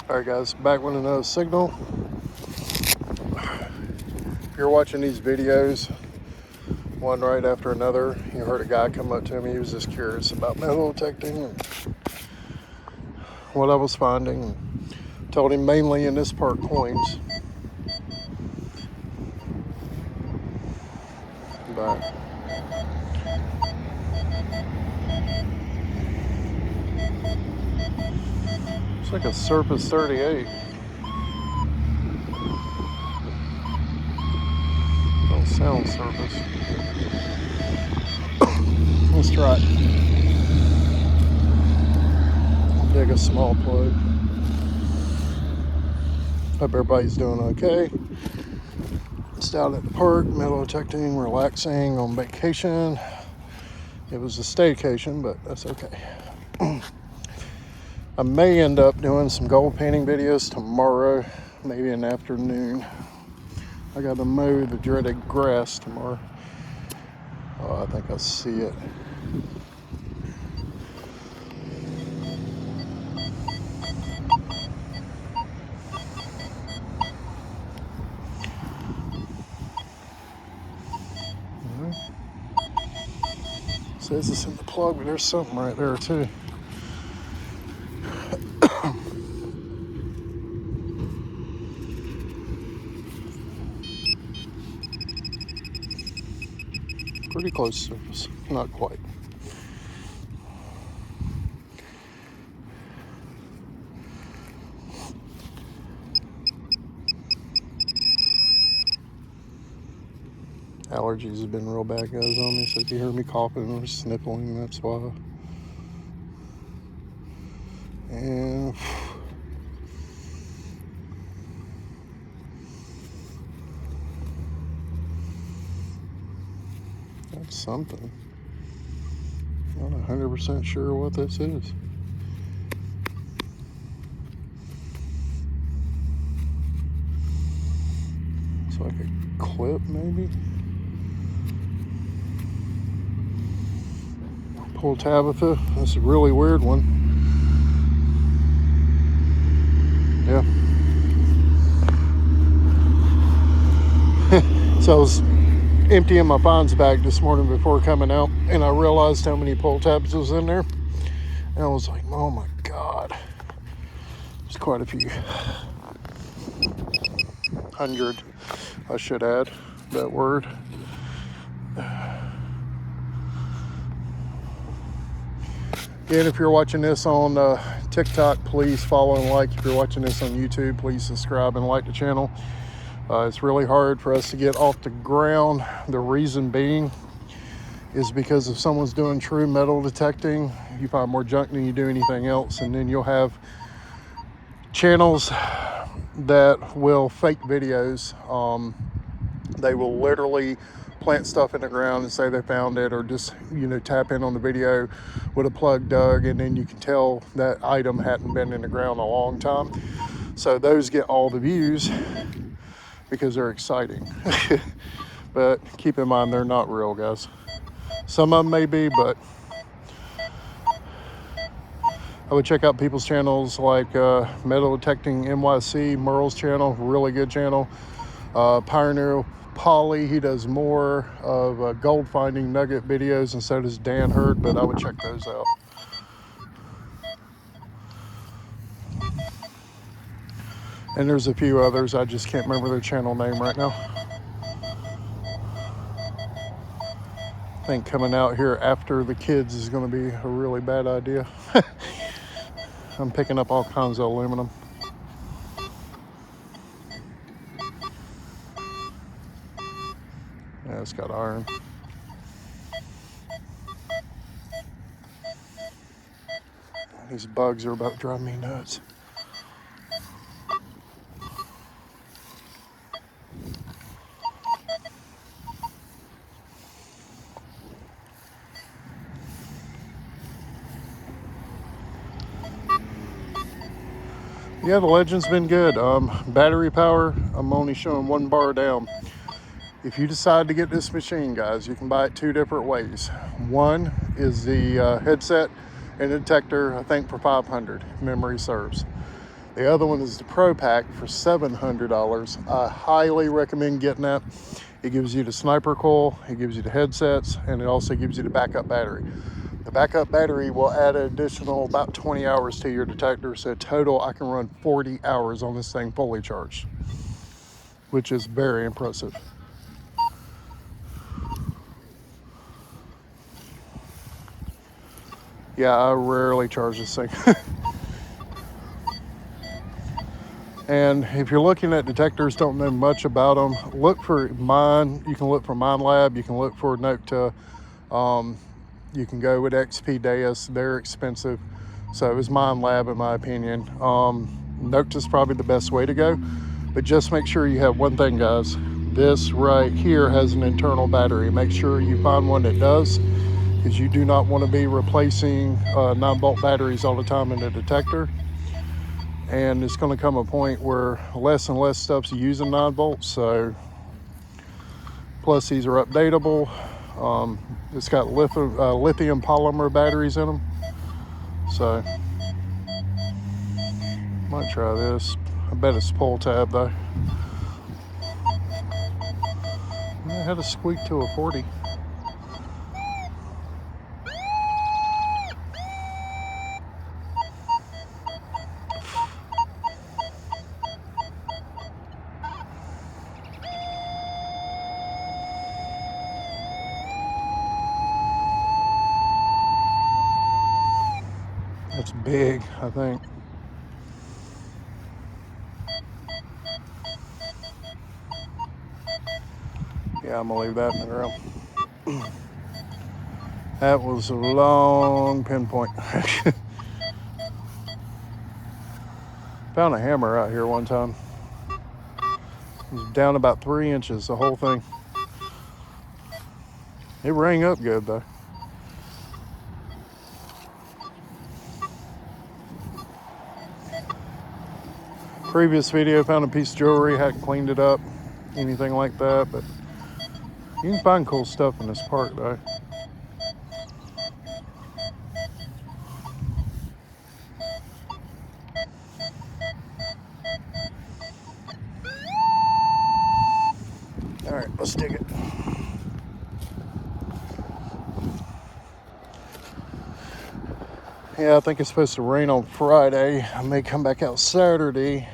Alright guys, back with another signal. If you're watching these videos, one right after another, you heard a guy come up to me. He was just curious about metal detecting and what I was finding. Told him mainly in this part coins. But it's like a Surface 38. Don't sound Surface. Let's try it. Dig a small plug. Hope everybody's doing okay. Just out at the park, metal detecting, relaxing, on vacation. It was a staycation, but that's okay. I may end up doing some gold painting videos tomorrow, maybe in the afternoon. I got to mow the dreaded grass tomorrow. Oh, I think I see it. Says it's in the plug, but there's something right there too. Pretty close surface, not quite. Allergies have been real bad, guys, on me, so if you hear me coughing or sniffling, that's why. And that's something. Not 100% sure what this is. It's like a clip, maybe. Pull Tabitha. That's a really weird one. Yeah. So I was emptying my Bonds bag this morning before coming out, and I realized how many pull tabs was in there. And I was like, oh my God. There's quite a few. 100, I should add that word. Again, if you're watching this on TikTok, please follow and like. If you're watching this on YouTube, please subscribe and like the channel. It's really hard for us to get off the ground. The reason being is because if someone's doing true metal detecting, you find more junk than you do anything else, and then you'll have channels that will fake videos. They will literally plant stuff in the ground and say they found it, or just tap in on the video with a plug dug, and then you can tell that item hadn't been in the ground a long time. So those get all the views because they're exciting. But keep in mind, they're not real, guys. Some of them may be, but I would check out people's channels like Metal Detecting NYC, Merle's channel, really good channel. Pioneer Polly, he does more of gold finding nugget videos, and so does Dan Hurd, but I would check those out. And there's a few others, I just can't remember their channel name right now. I think coming out here after the kids is going to be a really bad idea. I'm picking up all kinds of aluminum. Yeah, it's got iron. These bugs are about to drive me nuts. Yeah, the Legend's been good. Battery power, I'm only showing 1 bar down. If you decide to get this machine, guys, you can buy it 2 different ways. One is the headset and detector, I think for $500, if memory serves. The other one is the Pro Pack for $700. I highly recommend getting that. It gives you the sniper coil, it gives you the headsets, and it also gives you the backup battery. The backup battery will add an additional about 20 hours to your detector, so total I can run 40 hours on this thing fully charged, which is very impressive. Yeah, I rarely charge this thing. And if you're looking at detectors, don't know much about them, look for mine. You can look for Mine Lab, you can look for Nokta, you can go with XP Deus, they're expensive. So it was Mine Lab in my opinion. Nokta's probably the best way to go, but just make sure you have one thing, guys. This right here has an internal battery. Make sure you find one that does, because you do not want to be replacing 9-volt batteries all the time in the detector. And it's going to come a point where less and less stuff's using 9 volts. So, plus these are updatable. It's got lithium polymer batteries in them. So, might try this. I bet it's pull tab though. I had to squeak to a 40. That's big, I think. Yeah, I'm gonna leave that in the ground. That was a long pinpoint. Found a hammer out here one time. It was down about 3 inches, the whole thing. It rang up good though. Previous video, found a piece of jewelry, hadn't cleaned it up, anything like that, but you can find cool stuff in this park though. All right, let's dig it. Yeah, I think it's supposed to rain on Friday. I may come back out Saturday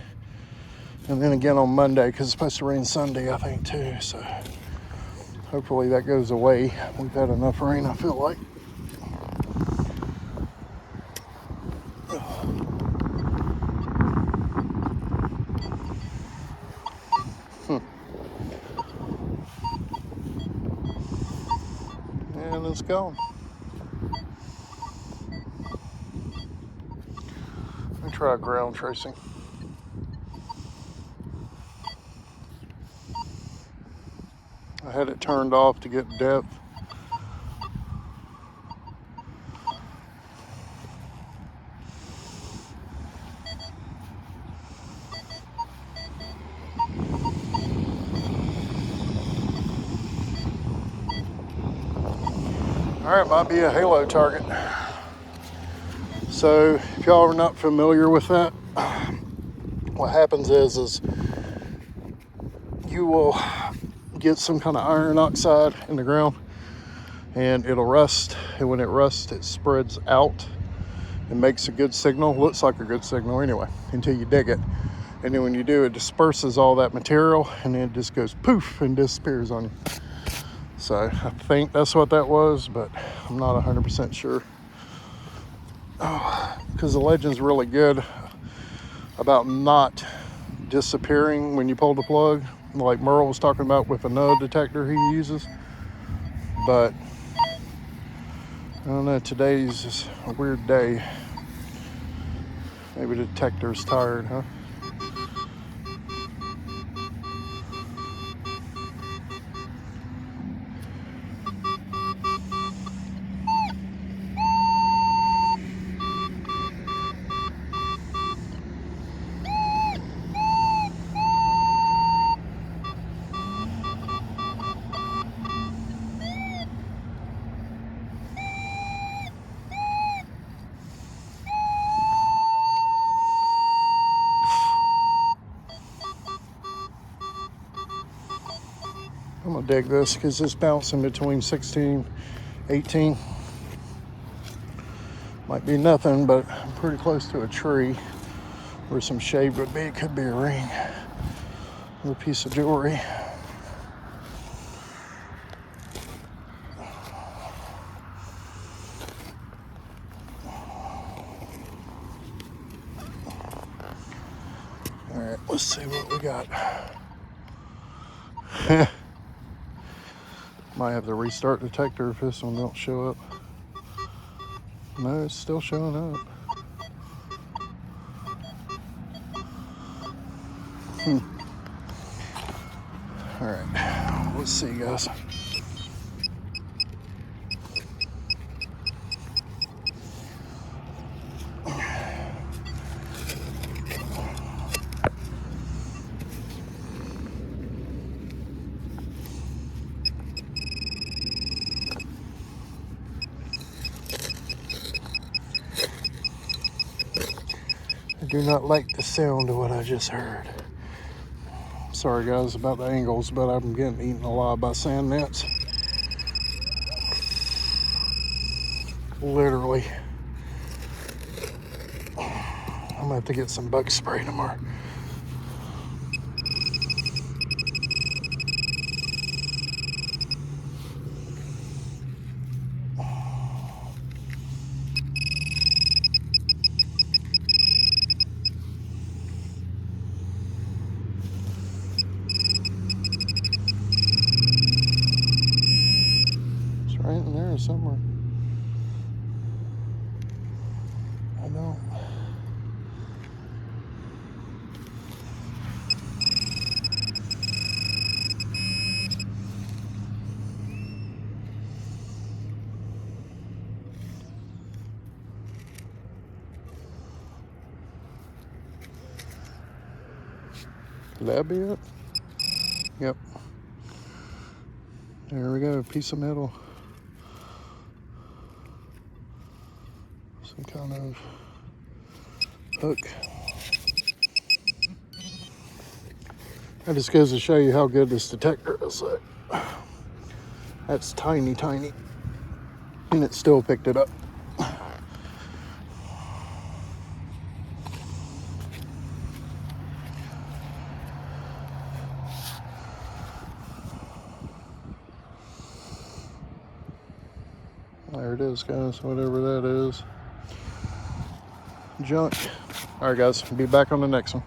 and then again on Monday, because it's supposed to rain Sunday, I think, too. So hopefully that goes away. We've had enough rain, I feel like. And it's gone. Let me try ground tracing. I had it turned off to get depth. All right, might be a halo target. So if y'all are not familiar with that, what happens is you will get some kind of iron oxide in the ground and it'll rust, and when it rusts it spreads out and makes a good signal. Looks like a good signal anyway until you dig it, and then when you do, it disperses all that material and then it just goes poof and disappears on you. So I think that's what that was, but I'm not 100% sure, because the legend's really good about not disappearing when you pull the plug, like Merle was talking about with another detector he uses. But I don't know, today's just a weird day. Maybe the detector's tired, huh? I'm gonna dig this because it's bouncing between 16, 18. Might be nothing, but I'm pretty close to a tree where some shade would be. It could be a ring or a piece of jewelry. All right, let's see what we got. Might have to restart detector if this one don't show up. No, it's still showing up. All right, let's see, guys. I do not like the sound of what I just heard. Sorry guys about the angles, but I'm getting eaten alive by sand gnats. Literally. I'm gonna have to get some bug spray tomorrow. It's right in there somewhere. I know. Could that be it? Yep. There we go, piece of metal. Some kind of hook. That just goes to show you how good this detector is. That's tiny, tiny. And it still picked it up. There it is, guys, whatever that is. Junk. All right, guys, be back on the next one.